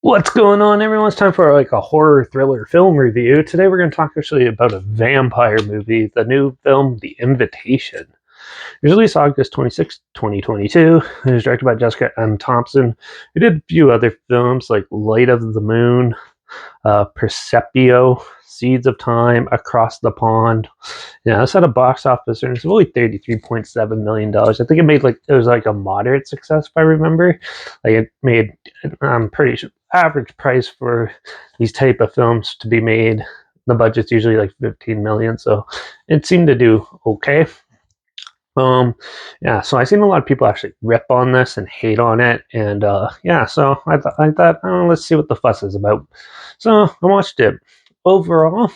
What's going on, everyone? It's time for like a horror thriller film review. Today we're going to talk actually about a vampire movie, the new film, The Invitation. It was released August 26, 2022. It was directed by Jessica M. Thompson, who did a few other films like Light of the Moon, Percepio, Seeds of Time, Across the Pond. Yeah, it's at a box office earnings of only $33.7 million. I think it was like a moderate success if I remember. Like it made, I'm pretty sure, average price for these type of films to be made. The budget's usually like 15 million, so it seemed to do okay. Um, yeah, so I've seen a lot of people actually rip on this and hate on it, and yeah, so I thought, oh, let's see what the fuss is about. So I watched it. Overall,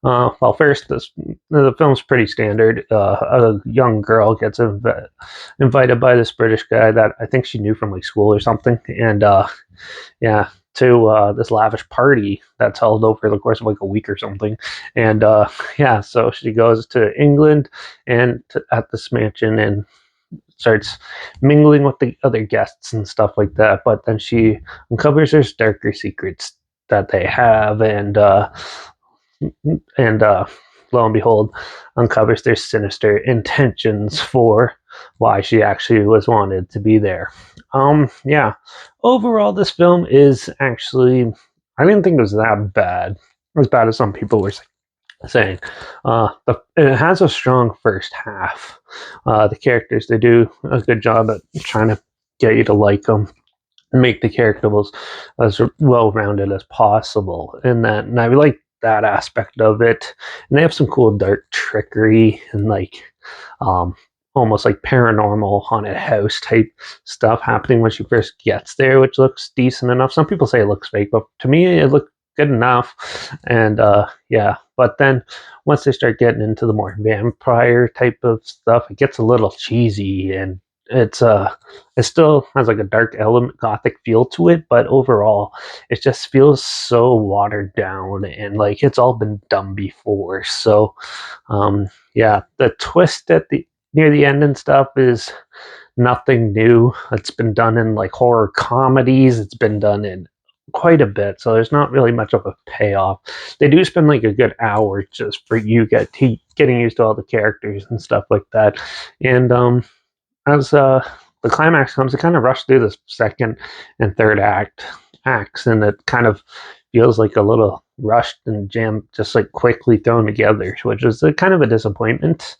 well, first, the film's pretty standard. A young girl gets invited by this British guy that I think she knew from like school or something, and yeah, to this lavish party that's held over the course of like a week or something. And yeah, so she goes to England at this mansion and starts mingling with the other guests and stuff like that. But then she uncovers there's darker secrets that they have, and lo and behold, uncovers their sinister intentions for why she actually was wanted to be there. Yeah. Overall, this film is actually, I didn't think it was that bad. As bad as some people were saying. It has a strong first half. The characters, they do a good job at trying to get you to like them and make the characters as well rounded as possible. And I like that aspect of it. And they have some cool dark trickery and like um, almost like paranormal haunted house type stuff happening when she first gets there, which looks decent enough. Some people say it looks fake, but to me, it looked good enough. And yeah, but then once they start getting into the more vampire type of stuff, it gets a little cheesy, and it's it still has like a dark element gothic feel to it, but overall it just feels so watered down and like it's all been done before. So yeah, the twist at the near the end and stuff is nothing new. It's been done in like horror comedies, it's been done in quite a bit, so there's not really much of a payoff. They do spend like a good hour just for you getting used to all the characters and stuff like that. And as the climax comes, it kind of rushed through the second and third acts, and it kind of feels like a little rushed and jammed, just like quickly thrown together, which is a kind of a disappointment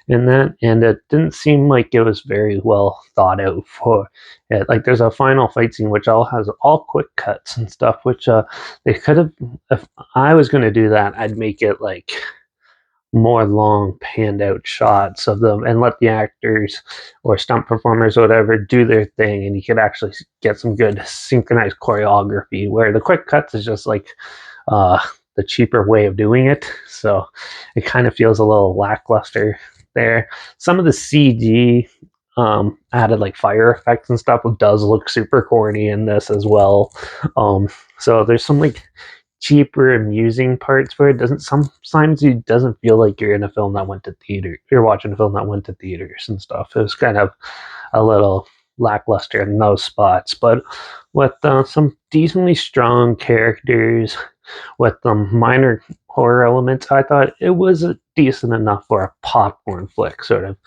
in that. And it didn't seem like it was very well thought out for it. Like there's a final fight scene which all has all quick cuts and stuff, which they could have. If I was going to do that, I'd make it like more long panned out shots of them and let the actors or stunt performers or whatever do their thing, and you could actually get some good synchronized choreography, where the quick cuts is just like uh the cheaper way of doing it, so it kind of feels a little lackluster there. Some of the CG added like fire effects and stuff does look super corny in this as well. So there's some like cheaper amusing parts where it doesn't sometimes it doesn't feel like you're in a film that went to theater, you're watching a film that went to theaters and stuff. It was kind of a little lackluster in those spots, but with some decently strong characters with some minor horror elements, I thought it was decent enough for a popcorn flick, sort of.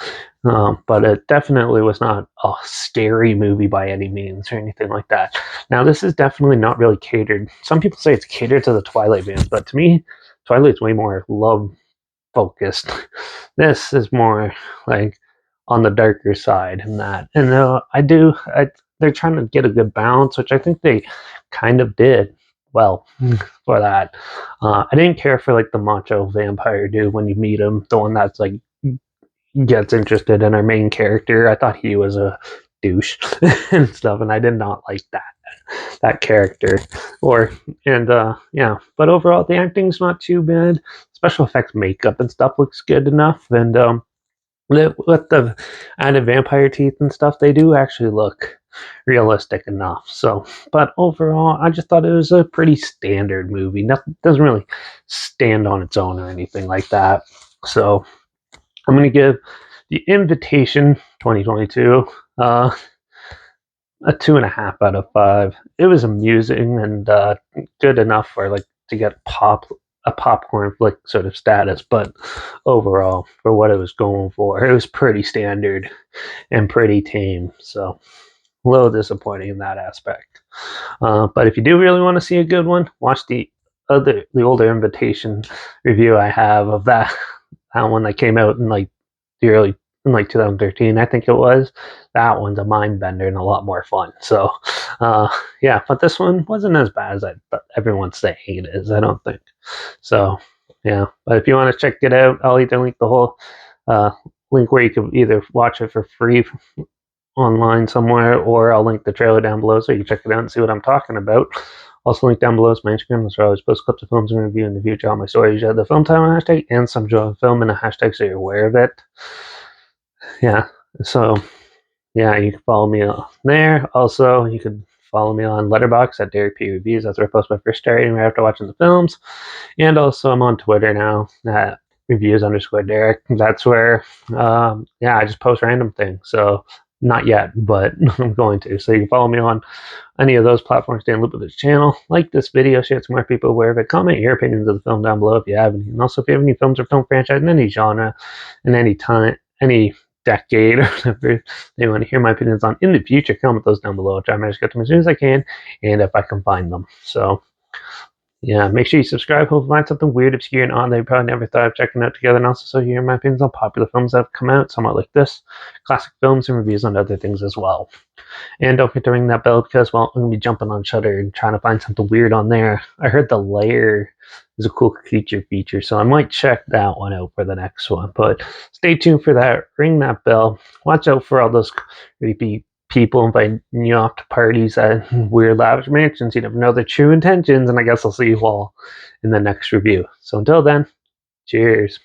But it definitely was not a scary movie by any means or anything like that. Now, this is definitely not really catered. Some people say it's catered to the Twilight fans, but to me, Twilight's way more love focused. This is more like on the darker side and that. And they're trying to get a good balance, which I think they kind of did well for that. I didn't care for like the macho vampire dude when you meet him, the one that's like gets interested in our main character. I thought he was a douche and stuff, and I did not like that character. Or and yeah, but overall the acting's not too bad. Special effects, makeup, and stuff looks good enough, and with the added vampire teeth and stuff, they do actually look realistic enough. So, but overall, I just thought it was a pretty standard movie. Nothing doesn't really stand on its own or anything like that. So, I'm going to give The Invitation 2022 a 2.5 out of 5. It was amusing and good enough for like to get a popcorn flick sort of status, but overall, for what it was going for, it was pretty standard and pretty tame. So a little disappointing in that aspect. But if you do really want to see a good one, watch the older Invitation review I have of that one that came out in like the early in like 2013, I think it was. That one's a mind bender and a lot more fun. So, yeah, but this one wasn't as bad as everyone's saying it is. I don't think so. Yeah, but if you want to check it out, I'll either link the whole link where you can either watch it for free online somewhere, or I'll link the trailer down below so you can check it out and see what I'm talking about. Also, link down below is my Instagram. That's where I always post clips of films and review in the future. All my stories, the film time hashtag, and some film in a hashtag so you're aware of it. Yeah, so yeah, you can follow me there. Also, you can follow me on Letterbox at Derek P Reviews. That's where I post my first story right after watching the films. And also, I'm on Twitter now at reviews_Derek. That's where, yeah, I just post random things. So not yet, but I'm going to. So you can follow me on any of those platforms. Stay in loop with this channel. Like this video, share it to more people aware of it. Comment your opinions of the film down below if you have any. And also, if you have any films or film franchise in any genre, in any time, any decade or whatever they want to hear my opinions on in the future, comment those down below. I'll try to manage to get to them as soon as I can, and if I can find them. So yeah, make sure you subscribe. Hope you find something weird, obscure, and odd that you probably never thought of checking out together. And also, so you hear my opinions on popular films that have come out, somewhat like this, classic films, and reviews on other things as well. And don't forget to ring that bell because, well, I'm going to be jumping on Shudder and trying to find something weird on there. I heard The Lair is a cool creature feature, so I might check that one out for the next one. But stay tuned for that. Ring that bell. Watch out for all those creepy people inviting you off to parties at weird lavish mansions. You never know their true intentions, and I guess I'll see you all in the next review. So until then, cheers.